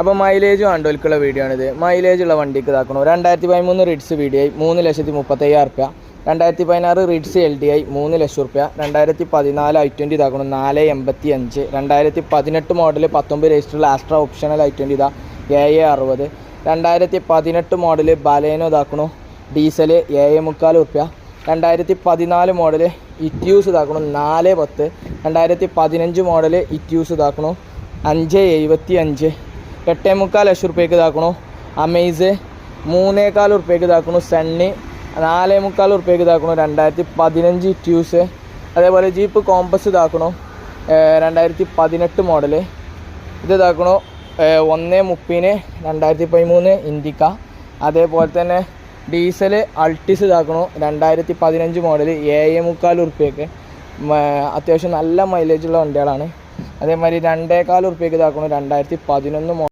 അപ്പോൾ mileage കണ്ടോൽക്കുള്ള video ആണിത്. മൈലേജുള്ള വണ്ടിക്ക് ഇതാക്കണം 2013 റിഡ്സ് VDI 3,35,000 റുപ്യ, 2016 റിഡ്സ് LDI 3 ലക്ഷം റുപ്യ, 2014 i20 ഇതാക്കണം 4,85, 2018 മോഡൽ 19 രജിസ്റ്ററിൽ ആസ്ട്ര ഓപ്ഷണൽ i20 ഇതാ 7,60, 2018 മോഡൽ ബലേനോ ഇതാക്കണു ഡീസൽ 7,3 റുപ്യ, 2014 മോഡൽ ഇറ്റ്യൂസ് ഇതാക്കണം 4,10, 2015 മോഡൽ ഇറ്റ്യൂസ് ഇതാക്കണം 5,75, 8,3 ലക്ഷം റുപ്യക്ക് ഇതാക്കണു അമേസ്, 3,4 റുപ്യക്ക് ഇതാക്കണു സണ്ണി, 4,3 റുപ്യക്ക് ഇതാക്കണു 2015 ഇറ്റ്യൂസ്. അതേപോലെ ജീപ്പ് കോമ്പസ് ഇതാക്കണു 2018 മോഡൽ ഇത് ഇതാക്കണു 1,30 2013 ഇൻഡിക്ക. അതേപോലെ തന്നെ ഡീസൽ അൾട്ടിസ് ഇതാക്കണു 2015 മോഡൽ 7,3 റുപ്യക്ക്, അത്യാവശ്യം നല്ല മൈലേജുള്ള വണ്ടികളാണ്. അതേമാതിരി 2,4 റുപ്യക്ക് ഇതാക്കണു 2011 മോഡൽ